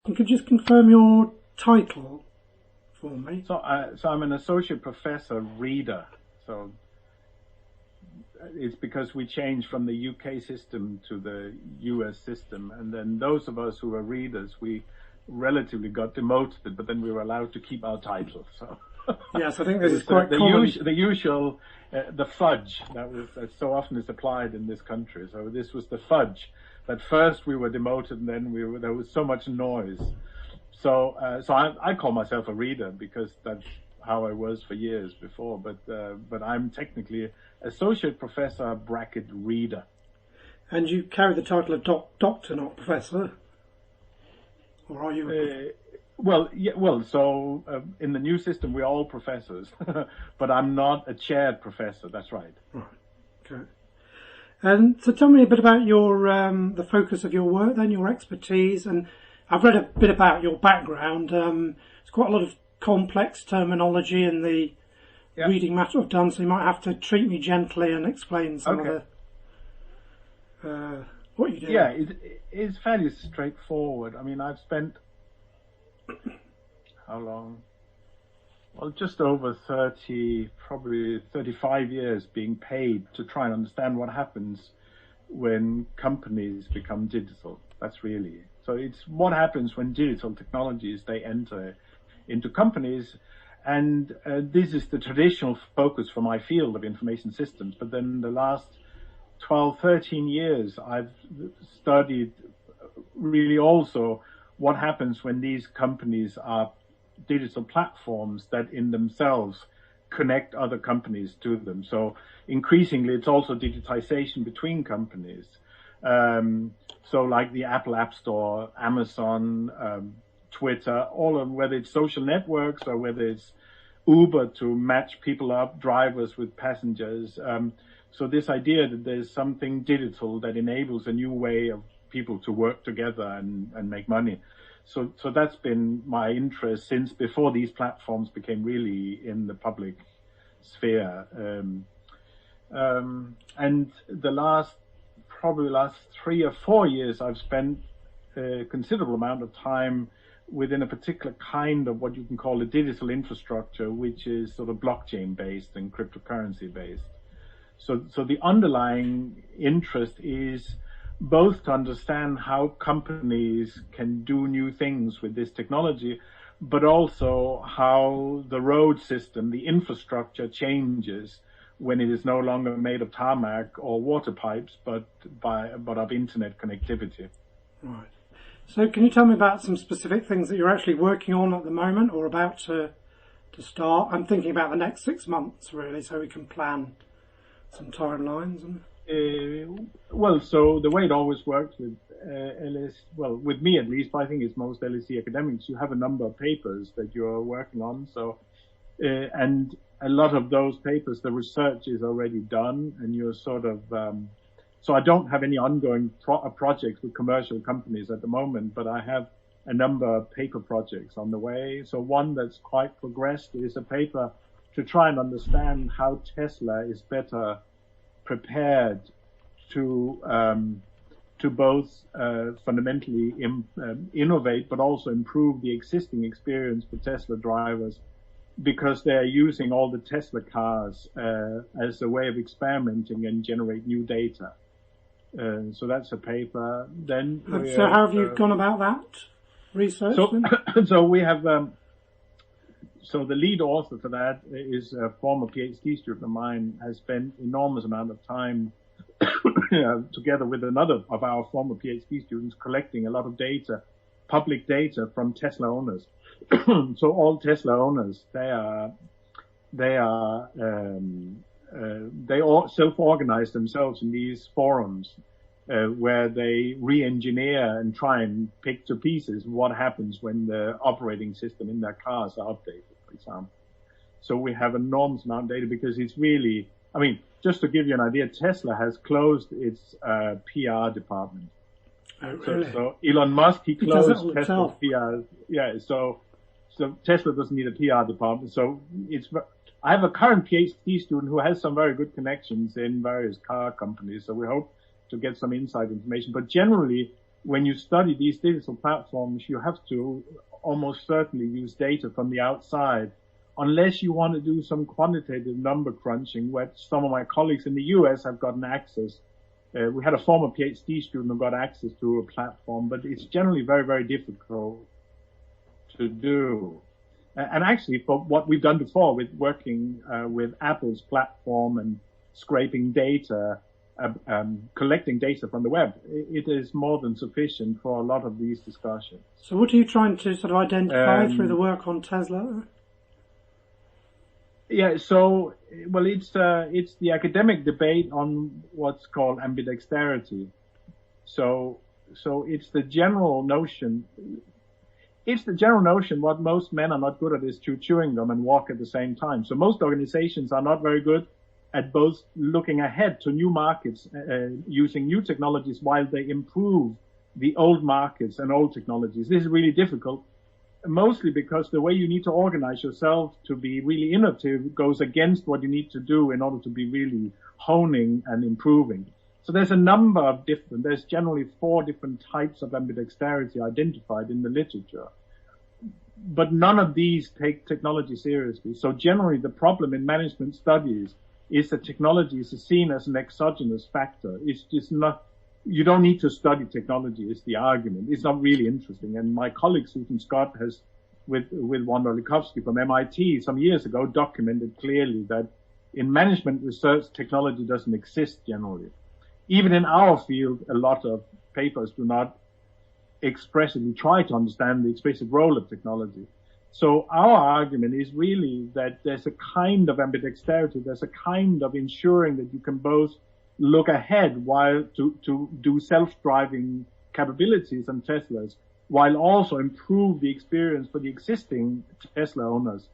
You could just confirm your title for me. So I'm an associate professor reader. So it's because we changed from the UK system to the US system, and then those of us who were readers, we relatively got demoted, but then we were allowed to keep our title. So yes, I think this is quite common. The usual, the fudge that so often is applied in this country. So this was the fudge. But first we were demoted, and then there was so much noise. So I call myself a reader because that's how I was for years before. But I'm technically associate professor / reader. And you carry the title of doctor, not professor, or are you? So in the new system we're all professors, but I'm not a chaired professor. That's right. Right. Okay. And so tell me a bit about your the focus of your work, then your expertise. And I've read a bit about your background. It's quite a lot of complex terminology in the reading matter I've done, so you might have to treat me gently and explain some of the what you do. Yeah, it's fairly straightforward. I mean, I've spent how long? Well, just over 30, probably 35 years being paid to try and understand what happens when companies become digital. That's really, so it's what happens when digital technologies, they enter into companies. And this is the traditional focus for my field of information systems. But then the last 12, 13 years, I've studied really also what happens when these companies are digital platforms that in themselves connect other companies to them. So increasingly, it's also digitization between companies. So like the Apple App Store, Amazon, Twitter, all of whether it's social networks or whether it's Uber to match people up, drivers with passengers. So this idea that there's something digital that enables a new way of people to work together and make money. So that's been my interest since before these platforms became really in the public sphere. And the last 3 or 4 years, I've spent a considerable amount of time within a particular kind of what you can call a digital infrastructure, which is sort of blockchain based and cryptocurrency based. So the underlying interest is both to understand how companies can do new things with this technology, but also how the road system, the infrastructure changes when it is no longer made of tarmac or water pipes, but of internet connectivity. Right. So can you tell me about some specific things that you're actually working on at the moment or about to start? I'm thinking about the next 6 months, really, so we can plan some timelines. So the way it always works with with me at least, but I think it's most LSE academics, you have a number of papers that you're working on. So, and a lot of those papers, the research is already done, and you're sort of, so I don't have any ongoing projects with commercial companies at the moment, but I have a number of paper projects on the way. So one that's quite progressed is a paper to try and understand how Tesla is better prepared to both fundamentally innovate, but also improve the existing experience for Tesla drivers, because they're using all the Tesla cars as a way of experimenting and generate new data. So that's a paper. Then so how have you gone about that research? So we have. So the lead author for that is a former PhD student of mine, has spent enormous amount of time together with another of our former PhD students collecting a lot of data, public data from Tesla owners. So all Tesla owners, they all self-organize themselves in these forums where they re-engineer and try and pick to pieces what happens when the operating system in their cars are updated, for example. So we have enormous amount of data because it's really, I mean, just to give you an idea, Tesla has closed its PR department. Oh, really? So Elon Musk, he closed Tesla's PR. Yeah, so Tesla doesn't need a PR department. So I have a current PhD student who has some very good connections in various car companies. So we hope to get some inside information. But generally, when you study these digital platforms, you have to almost certainly use data from the outside, unless you want to do some quantitative number crunching, where some of my colleagues in the US have gotten access. We had a former PhD student who got access to a platform, but it's generally very, very difficult to do. And actually, for what we've done before with working with Apple's platform and scraping data, collecting data from the web, it is more than sufficient for a lot of these discussions. So what are you trying to sort of identify through the work on Tesla? Yeah, so, well, it's the academic debate on what's called ambidexterity. So it's the general notion. It's the general notion what most men are not good at is chewing gum and walk at the same time. So most organizations are not very good at both looking ahead to new markets, using new technologies while they improve the old markets and old technologies. This is really difficult, mostly because the way you need to organize yourself to be really innovative goes against what you need to do in order to be really honing and improving. So there's a number of there's generally 4 different types of ambidexterity identified in the literature. But none of these take technology seriously. So generally the problem in management studies is that technology is seen as an exogenous factor. It's just not, you don't need to study technology is the argument. It's not really interesting. And my colleague Susan Scott has, with Wanda Likovsky from MIT some years ago, documented clearly that in management research, technology doesn't exist generally. Even in our field, a lot of papers do not expressly try to understand the explicit role of technology. So our argument is really that there's a kind of ambidexterity, there's a kind of ensuring that you can both look ahead while to do self-driving capabilities and Teslas, while also improve the experience for the existing Tesla owners.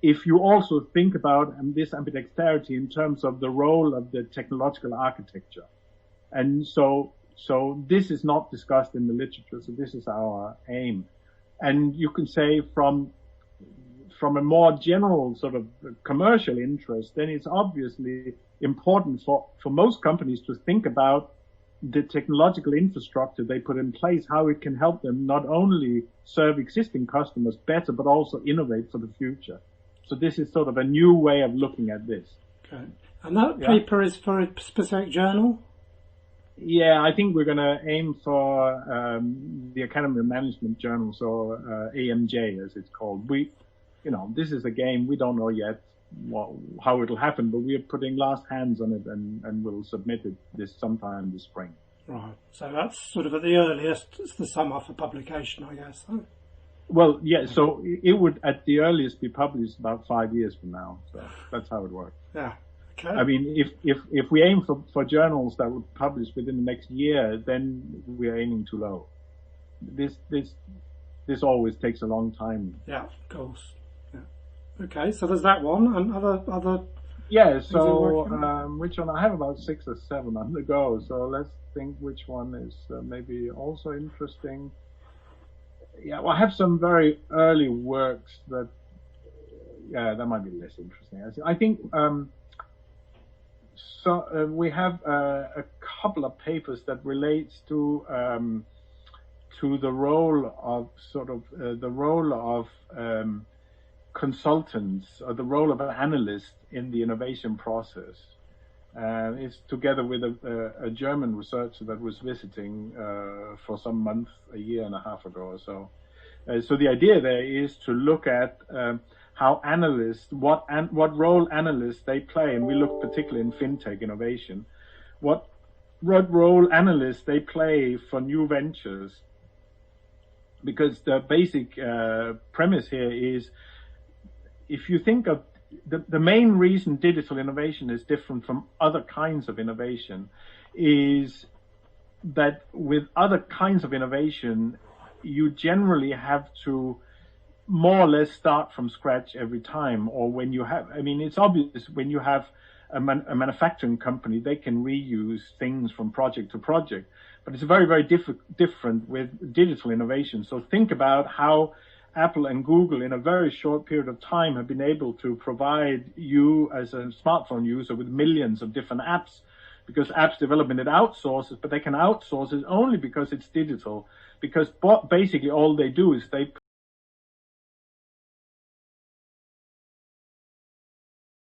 If you also think about this ambidexterity in terms of the role of the technological architecture. And so this is not discussed in the literature, so this is our aim. And you can say from a more general sort of commercial interest, then it's obviously important for most companies to think about the technological infrastructure they put in place, how it can help them not only serve existing customers better, but also innovate for the future. So this is sort of a new way of looking at this. Okay. And that paper is for a specific journal? Yeah, I think we're going to aim for the Academy of Management Journal, so AMJ as it's called. This is a game, we don't know yet how it'll happen, but we are putting last hands on it and we'll submit it sometime this spring. Right, so that's sort of at the earliest, it's the summer for publication, I guess. Huh? Well, yeah, so it would at the earliest be published about 5 years from now, so that's how it works. Yeah. Okay. I mean, if we aim for journals that would publish within the next year, then we're aiming too low. This always takes a long time. Yeah, of course. Yeah. Okay, so there's that one, and other. Yeah. So which one? I have about 6 or 7 on the go. So let's think which one is maybe also interesting. Yeah, well, I have some very early works that might be less interesting. I think. So we have a couple of papers that relates to the role of consultants or the role of an analyst in the innovation process. It's together with a German researcher that was visiting for some months, a year and a half ago or so. So the idea there is to look at how analysts, what role analysts they play, and we look particularly in fintech innovation, what role analysts they play for new ventures. Because the basic premise here is, if you think of the main reason digital innovation is different from other kinds of innovation is that with other kinds of innovation, you generally have to more or less start from scratch every time, or when you have, it's obvious when you have a manufacturing company, they can reuse things from project to project, but it's very, very different with digital innovation. So think about how Apple and Google in a very short period of time have been able to provide you as a smartphone user with millions of different apps because apps development it outsources, but they can outsource it only because it's digital. Because basically all they do is they